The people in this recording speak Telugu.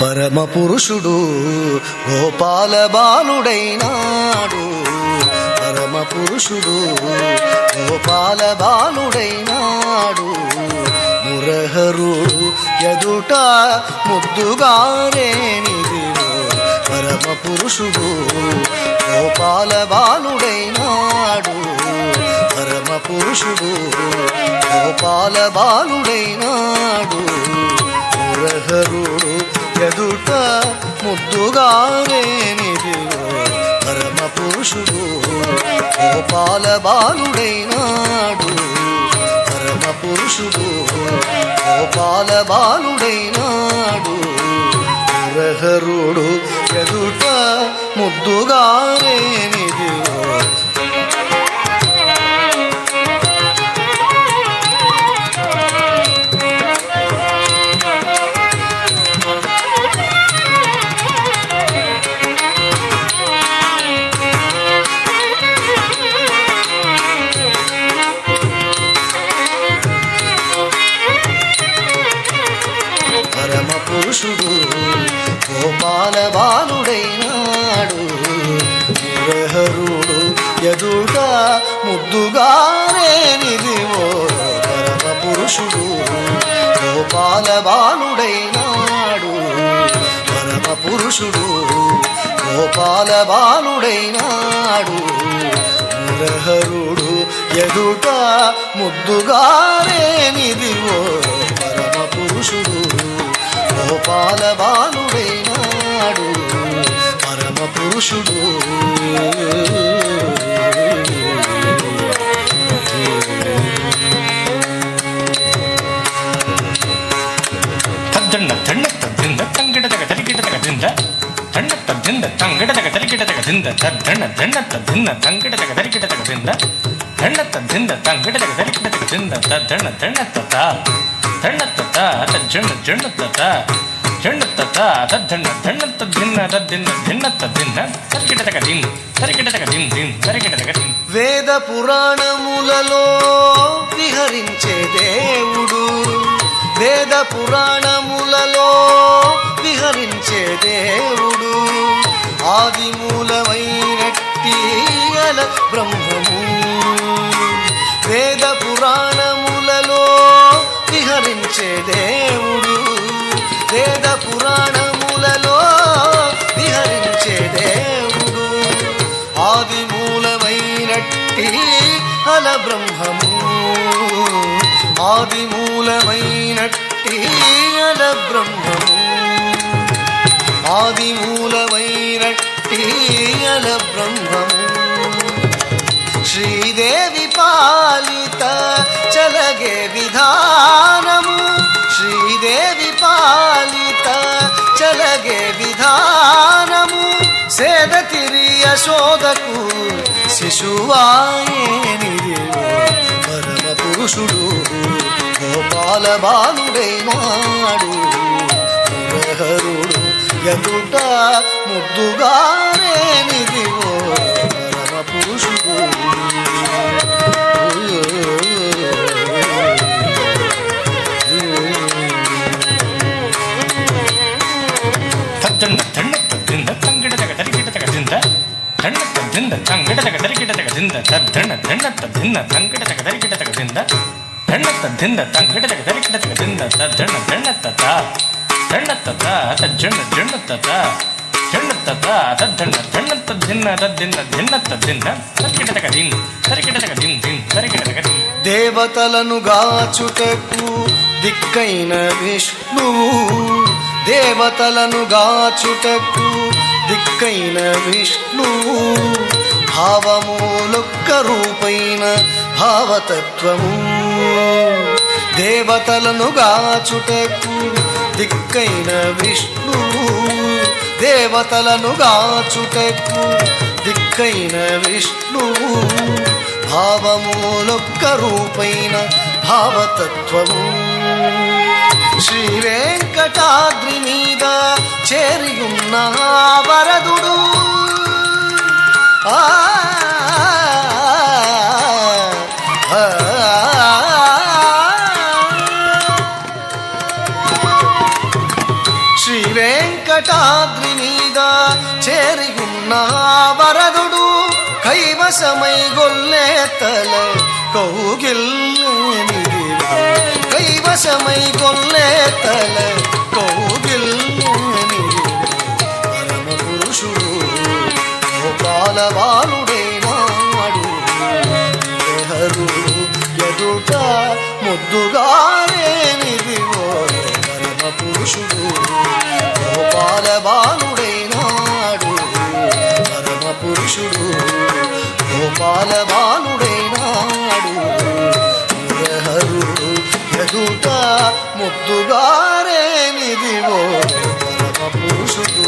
పరమ పురుషుడు గోపాల బాలుడైనాడు. పరమ పురుషుడు గోపాల బాలుడైనాడు. మురహరుడు ఎదుట ముద్దుగారేనిదివో. పరమ పురుషుడు గోపాల బాలుడైనాడు. పరమ పురుషుడు గోపాల బాలుడైనాడు. మురహరుడు ఎదుట ముద్దుగారేనిదివో. పరమ పురుషుడు గోపాల బాలుడైనాడు. పరమ పురుషుడు గోపాల బాలుడైనాడు. మురహరుడు ఎదుట ముద్దుగారేనిదివో. పరమ పురుషుడు గోపాల బాలుడైనాడు. మురహరుడు ఎదుట ముద్దుగారేనిదివో. పరమ పురుషుడు గోపాల బాలుడైనాడు. పరమ పురుషుడు గోపాల బాలుడైనాడు. మురహరుడు ఎదుట ముద్దుగారేనిదివో. పరమ పురుషుడు గోపాల బాలుడైనాడు. పరమ పురుషుడు తద్దన్న దండ తద్దింద తంగిడదగ తరిగిడదగ దింద దండ తద్దింద తంగిడదగ తరిగిడదగ దింద తద్దన్న దండ తద్దింద తంగిడదగ తరిగిడదగ దింద దండ తద్దింద తంగిడదగ తరిగిడదగ దింద తద్దన్న దండ తత దండ తత తజ్జన్న జన్న తత జన్న తత తద్దన్న దండ తద్దిన్న తద్దిన్న దిన్న తద్దిన్న తరిగిడదగ దిన్ తరిగిడదగ దిన్ దిన్ తరిగిడదగ దిన్. వేద పురాణములలో విహరించే దేవుడు. వేద పురాణములలో విహరించే దేవుడు. ఆది మూలమైనట్టి అల బ్రహ్మము. వేద పురాణములలో విహరించే దేవుడు. వేద పురాణములలో విహరించే దేవుడు. ఆది మూలమైనట్టి అల బ్రహ్మము. ఆది మూలమైనట్టి అల బ్రహ్మము. ఆది మూలమైనట్టి అల బ్రహ్మము. శ్రీదేవి పాలిత చలగే విధానము. శ్రీదేవి పాలిత చలగే విధానము. సేదతిరి యశోదకు శిశువాయేనిదివో. పరమ పురుషుడు గోపాల బాలుడైనాడు. మురహరుడు ఎదుట ముద్దుగారేనిదివో. పరమ పురుషుడు తద్దన్న దండ తద్దింద తంగిడదగ తరిగిడదగ దింద దండ తద్దింద తంగిడదగ తరిగిడదగ దింద తద్దన్న దండ తద్దిన్న తంగిడదగ తరిగిడదగ దింద దండ తద్దింద తంగిడదగ తరిగిడదగ దింద తద్దన్న దండ తత దండ తత తజ్జన్న జన్న తత జన్న తత తద్దన్న దండ తద్దిన్న తద్దిన్న దిన్న తద్దిన్న తరిగిడదగ దిన్ తరిగిడదగ దిన్ దిన్ తరిగిడదగ దిన్. దేవతలను గాచుటకు దిక్కైన విష్ణువు. దేవతలను గాచుటకు దిక్కైన విష్ణువు. భావములొక్క రూపైన భావతత్వము. దేవతలను గాచుటకు దిక్కైన విష్ణువు. దేవతలను గాచుటకు దిక్కైన విష్ణువు. భావములొక్క రూపైన భావతత్వము. శ్రీ వెంకటాద్రి మీద చేరియున్న వరదుడు. వెంకటాద్రి మీద చేరియున్న వరదుడు కైవసమై గొల్లే తల కౌగిల్లేనిదివో కైవసమై గొల్లే తల కౌగిల్లేనిదివో పరమ పురుషుడు గోపాలబాలుడైనాడు హరు ఎదుట ముద్దుగారేనిదివో పరమ పురుషుడు గోపాలబాలుడైనాడు పరమ పురుషుడు గోపాలబాలుడైనాడు హరు ఎదుట ముద్దుగారేనిదివో పరమ పురుషుడు